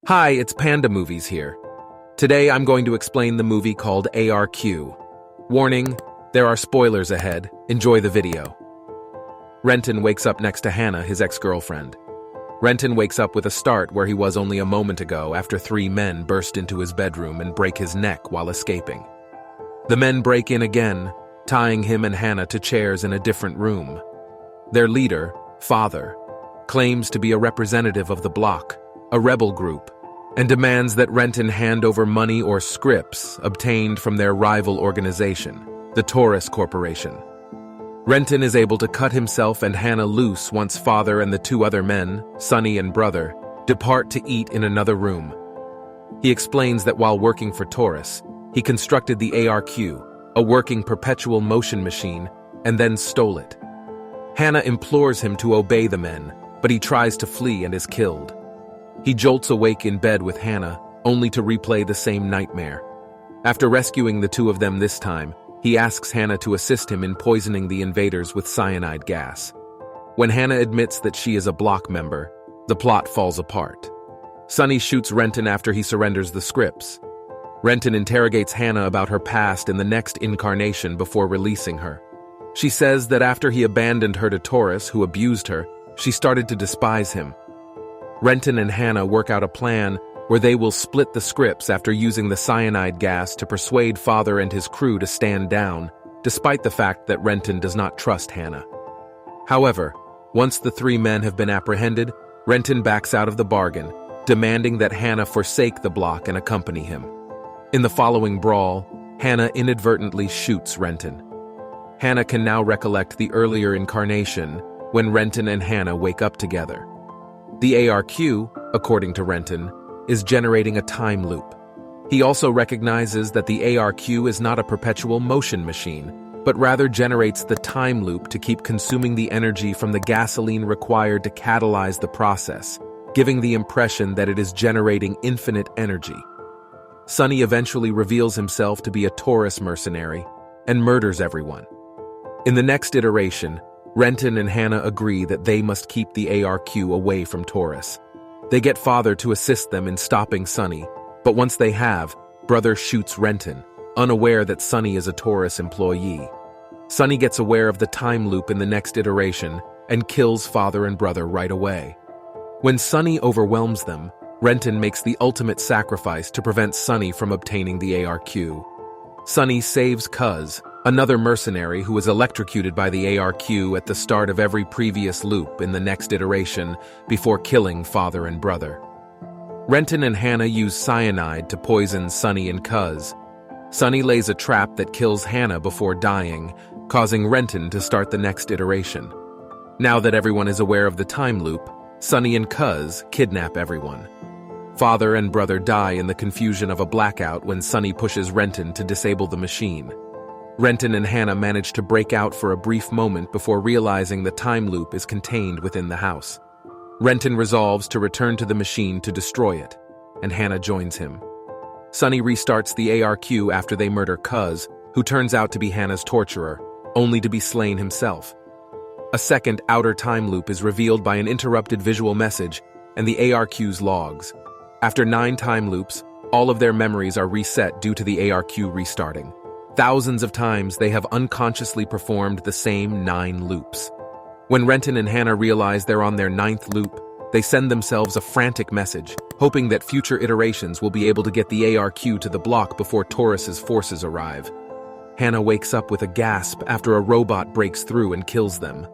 Hi, it's Panda Movies here. Today I'm going to explain the movie called ARQ. Warning, there are spoilers ahead. Enjoy the video. Renton wakes up next to Hannah, his ex-girlfriend. Renton wakes up with a start where he was only a moment ago after three men burst into his bedroom and break his neck while escaping. The men break in again, tying him and Hannah to chairs in a different room. Their leader, Father, claims to be a representative of the Bloc, a rebel group, and demands that Renton hand over money or scrips obtained from their rival organization, the Torus Corporation. Renton is able to cut himself and Hannah loose once Father and the two other men, Sonny and Brother, depart to eat in another room. He explains that while working for Torus, he constructed the ARQ, a working perpetual motion machine, and then stole it. Hannah implores him to obey the men, but he tries to flee and is killed. He jolts awake in bed with Hannah, only to replay the same nightmare. After rescuing the two of them this time, he asks Hannah to assist him in poisoning the invaders with cyanide gas. When Hannah admits that she is a Bloc member, the plot falls apart. Sonny shoots Renton after he surrenders the scrips. Renton interrogates Hannah about her past in the next incarnation before releasing her. She says that after he abandoned her to Torus, who abused her, she started to despise him. Renton and Hannah work out a plan where they will split the scrips after using the cyanide gas to persuade Father and his crew to stand down, despite the fact that Renton does not trust Hannah. However, once the three men have been apprehended, Renton backs out of the bargain, demanding that Hannah forsake the Bloc and accompany him. In the following brawl, Hannah inadvertently shoots Renton. Hannah can now recollect the earlier incarnation when Renton and Hannah wake up together. The ARQ, according to Renton, is generating a time loop. He also recognizes that the ARQ is not a perpetual motion machine, but rather generates the time loop to keep consuming the energy from the gasoline required to catalyze the process, giving the impression that it is generating infinite energy. Sonny eventually reveals himself to be a Torus mercenary and murders everyone. In the next iteration, Renton and Hannah agree that they must keep the ARQ away from Torus. They get Father to assist them in stopping Sonny, but once they have, Brother shoots Renton, unaware that Sonny is a Torus employee. Sonny gets aware of the time loop in the next iteration and kills Father and Brother right away. When Sonny overwhelms them, Renton makes the ultimate sacrifice to prevent Sonny from obtaining the ARQ. Sonny saves Cuz, another mercenary who was electrocuted by the ARQ at the start of every previous loop in the next iteration before killing Father and Brother. Renton and Hannah use cyanide to poison Sonny and Cuz. Sonny lays a trap that kills Hannah before dying, causing Renton to start the next iteration. Now that everyone is aware of the time loop, Sonny and Cuz kidnap everyone. Father and Brother die in the confusion of a blackout when Sonny pushes Renton to disable the machine. Renton and Hannah manage to break out for a brief moment before realizing the time loop is contained within the house. Renton resolves to return to the machine to destroy it, and Hannah joins him. Sonny restarts the ARQ after they murder Cuz, who turns out to be Hannah's torturer, only to be slain himself. A second outer time loop is revealed by an interrupted visual message and the ARQ's logs. After 9 time loops, all of their memories are reset due to the ARQ restarting. Thousands of times they have unconsciously performed the same 9 loops. When Renton and Hannah realize they're on their 9th loop, they send themselves a frantic message, hoping that future iterations will be able to get the ARQ to the Bloc before Torus's forces arrive. Hannah wakes up with a gasp after a robot breaks through and kills them.